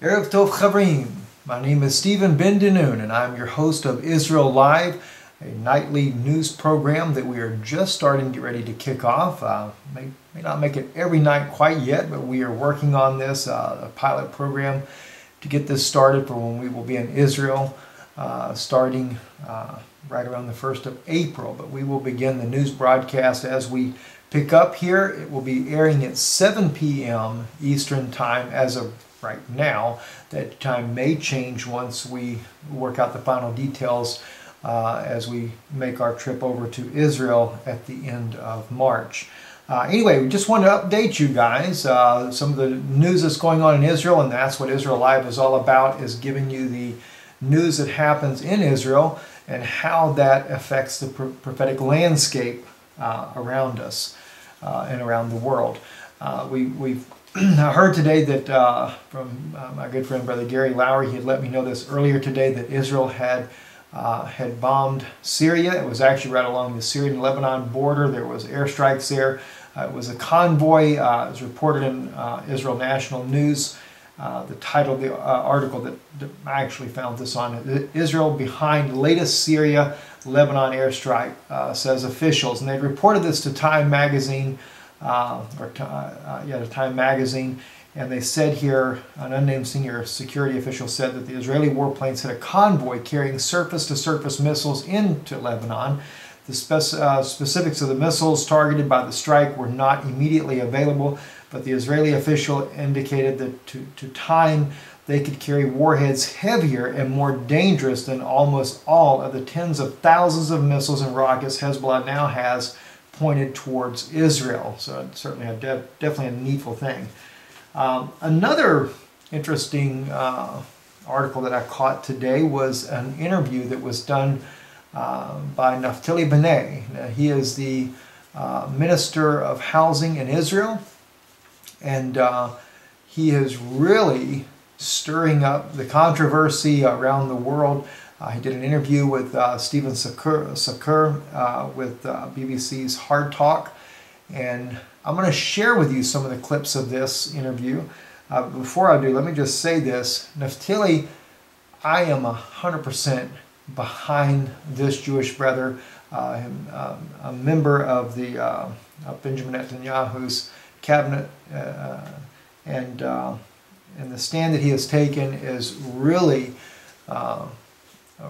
Erev Tov Chavrim. My name is Stephen Ben Denoon, and I'm your host of Israel Live, a nightly news program that we are just starting to get ready to kick off. May not make it every night quite yet, but we are working on this, a pilot program to get this started for when we will be in Israel, starting right around the 1st of April. But we will begin the news broadcast as we pick up here. It will be airing at 7 p.m. Eastern Time as of right now. That time may change once we work out the final details as we make our trip over to Israel at the end of March. Anyway, we just wanted to update you guys. Some of the news that's going on in Israel, and that's what Israel Live is all about, is giving you the news that happens in Israel and how that affects the prophetic landscape around us and around the world. We've I heard today that from my good friend Brother Gary Lowry, he had let me know this earlier today, that Israel had bombed Syria. It was actually right along the Syrian-Lebanon border. There was airstrikes there. It was a convoy. It was reported in Israel National News. The title of the article that I actually found this on, Israel behind latest Syria-Lebanon airstrike, says officials. And they reported this to Time Magazine, to Time Magazine, and they said here, an unnamed senior security official said that the Israeli warplanes hit a convoy carrying surface-to-surface missiles into Lebanon. The specifics of the missiles targeted by the strike were not immediately available, but the Israeli official indicated that to Time they could carry warheads heavier and more dangerous than almost all of the tens of thousands of missiles and rockets Hezbollah now has pointed towards Israel. So it's certainly definitely a needful thing. Another interesting article that I caught today was an interview that was done by Neftali Bennett. Now, he is the Minister of Housing in Israel, and he is really stirring up the controversy around the world. He did an interview with Stephen Sakur with BBC's Hardtalk, and I'm going to share with you some of the clips of this interview. Before I do, let me just say this. Neftali, I am 100% behind this Jewish brother, a member of the Benjamin Netanyahu's cabinet, and the stand that he has taken is really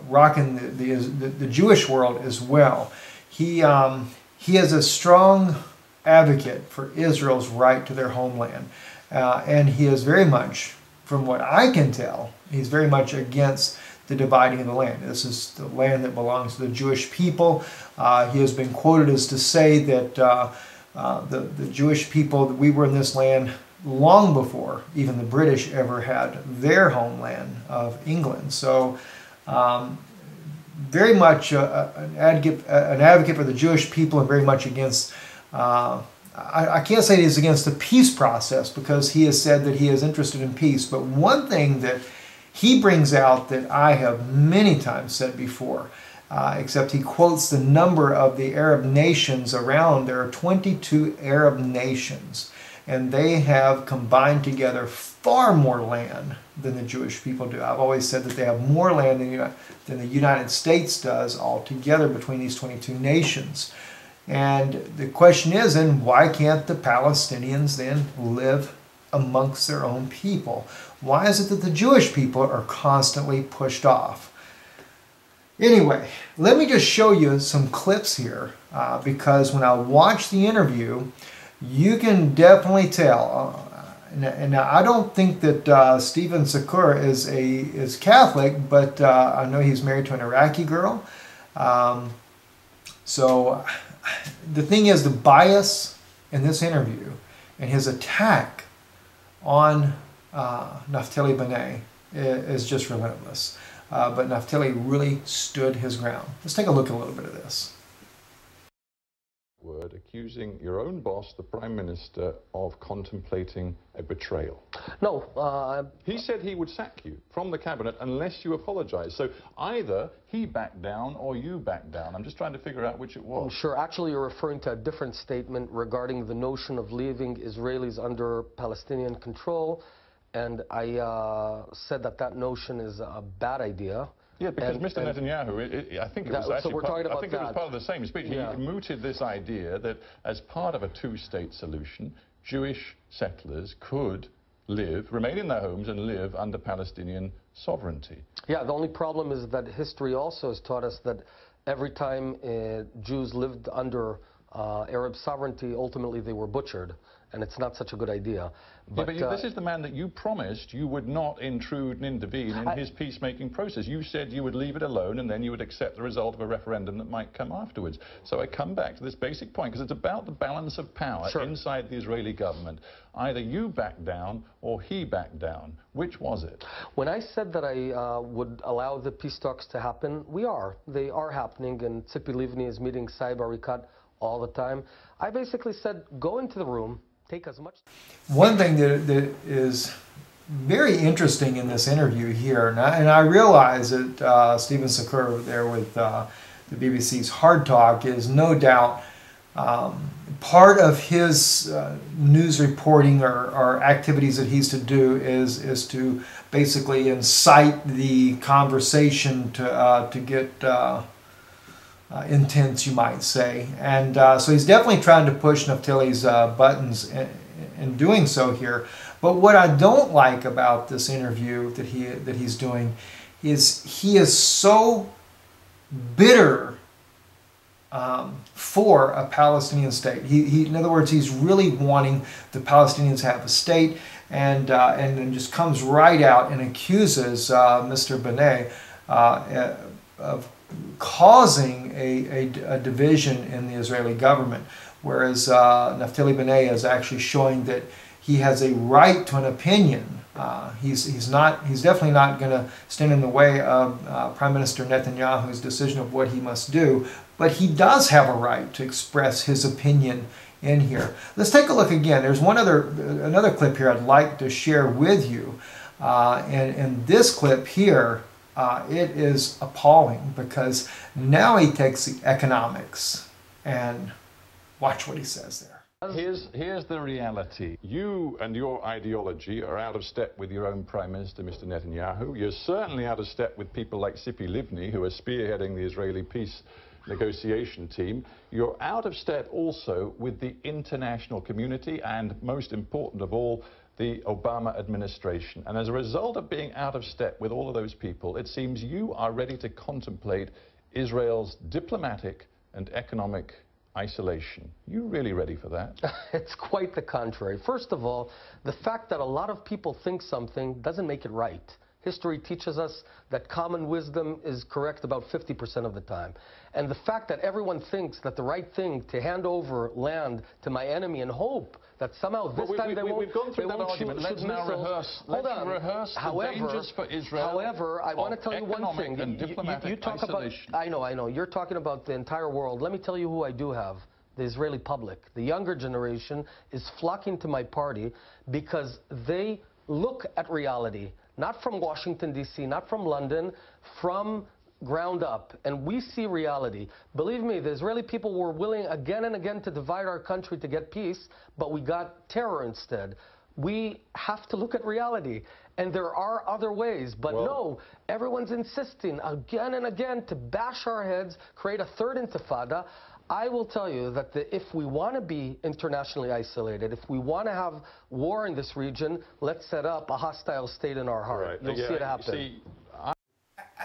rocking the Jewish world as well. He is a strong advocate for Israel's right to their homeland, and he is very much, from what I can tell, he's very much against the dividing of the land. This is the land that belongs to the Jewish people. He has been quoted as to say that the Jewish people, that we were in this land long before even the British ever had their homeland of England. So very much an advocate for the Jewish people, and very much against, I can't say he's against the peace process, because he has said that he is interested in peace. But one thing that he brings out that I have many times said before, except he quotes the number of the Arab nations around. There are 22 Arab nations, and they have combined together far more land than the Jewish people do. I've always said that they have more land than the United States does altogether between these 22 nations. And the question is, then, why can't the Palestinians then live amongst their own people? Why is it that the Jewish people are constantly pushed off? Anyway, let me just show you some clips here, because when I watch the interview, you can definitely tell. And I don't think that Stephen Sakur is Catholic, but I know he's married to an Iraqi girl. So the thing is, the bias in this interview and his attack on Neftali Bennett is just relentless. But Neftali really stood his ground. Let's take a look at a little bit of this. Word accusing your own boss, the Prime Minister, of contemplating a betrayal. No. He said he would sack you from the cabinet unless you apologize. So either he backed down or you backed down. I'm just trying to figure out which it was. Sure. Actually, you're referring to a different statement regarding the notion of leaving Israelis under Palestinian control and I said that that notion is a bad idea. Yeah, because Mr. Netanyahu, I think it was actually part of the same speech. Yeah. He mooted this idea that as part of a two-state solution, Jewish settlers could remain in their homes and live under Palestinian sovereignty. Yeah, the only problem is that history also has taught us that every time Jews lived under Arab sovereignty, ultimately they were butchered, and it's not such a good idea. But this is the man that you promised you would not intrude and intervene in his peacemaking process. You said you would leave it alone and then you would accept the result of a referendum that might come afterwards. So I come back to this basic point, because it's about the balance of power inside the Israeli government. Either you back down or he backed down. Which was it? When I said that I would allow the peace talks to happen, they are happening, and Tzipi Livni is meeting Saeb Arikat all the time. I basically said, go into the room, take as much... One thing that is very interesting in this interview here, and I realize that Stephen Sakur there with the BBC's Hardtalk is no doubt part of his news reporting or activities that he's to do is to basically incite the conversation to get intense, you might say. And so he's definitely trying to push Neftali's buttons in doing so here. But what I don't like about this interview that he's doing is he is so bitter for a Palestinian state. In other words, he's really wanting the Palestinians to have a state, and then just comes right out and accuses Mr. Bennett of causing a division in the Israeli government, whereas Neftali Bennett is actually showing that he has a right to an opinion. He's definitely not going to stand in the way of Prime Minister Netanyahu's decision of what he must do, but he does have a right to express his opinion in here. Let's take a look again. There's another clip here I'd like to share with you, and this clip here, it is appalling, because now he takes the economics, and watch what he says there. Here's the reality. You and your ideology are out of step with your own Prime Minister, Mr. Netanyahu. You're certainly out of step with people like Tzipi Livni, who are spearheading the Israeli peace negotiation team. You're out of step also with the international community, and most important of all, the Obama administration. And as a result of being out of step with all of those people, it seems you are ready to contemplate Israel's diplomatic and economic isolation. You really ready for that? It's quite the contrary. First of all, the fact that a lot of people think something doesn't make it right. History teaches us that common wisdom is correct about 50% of the time. And the fact that everyone thinks that the right thing to hand over land to my enemy and hope that somehow this time they won't... We've gone through that argument. Let's now rehearse the dangers for Israel. However, I want to tell you one thing. And diplomatic you talk isolation. about, I know. You're talking about the entire world. Let me tell you who I do have. The Israeli public. The younger generation is flocking to my party because they look at reality. Not from Washington, D.C., not from London, from ground up. And we see reality. Believe me, the Israeli people were willing again and again to divide our country to get peace, but we got terror instead. We have to look at reality. And there are other ways. But no, everyone's insisting again and again to bash our heads, create a third intifada. I will tell you that if we want to be internationally isolated, if we want to have war in this region, let's set up a hostile state in our heart. Right. You'll see it happen.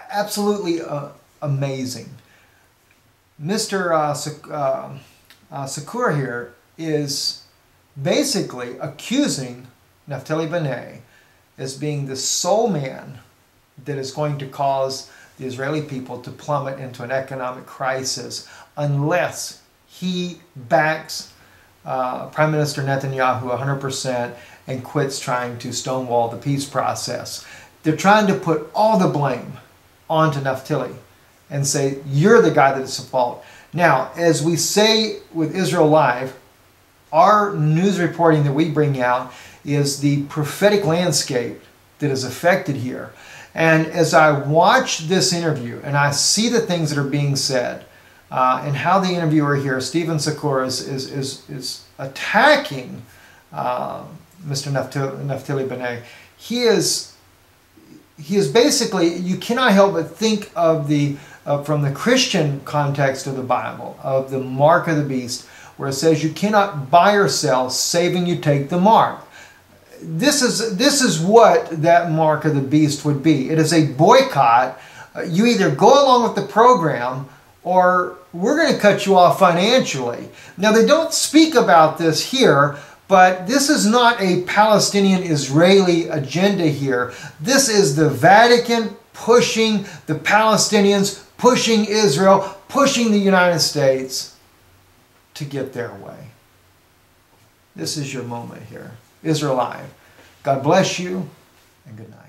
Absolutely amazing. Mr. Sakur here is basically accusing Neftali Bennett as being the sole man that is going to cause the Israeli people to plummet into an economic crisis unless he backs Prime Minister Netanyahu 100% and quits trying to stonewall the peace process. They're trying to put all the blame onto Neftali and say, you're the guy that is at fault. Now, as we say with Israel Live, our news reporting that we bring out is the prophetic landscape that is affected here. And as I watch this interview and I see the things that are being said and how the interviewer here, Stephen Sakur, is attacking Mr. Neftali Bennett, he is basically, you cannot help but think of from the Christian context of the Bible, of the mark of the beast, where it says you cannot buy or sell, saving you take the mark. This is what that mark of the beast would be. It is a boycott. You either go along with the program, or we're going to cut you off financially. Now, they don't speak about this here, but this is not a Palestinian-Israeli agenda here. This is the Vatican pushing the Palestinians, pushing Israel, pushing the United States to get their way. This is your moment here. Israel Live. God bless you, and good night.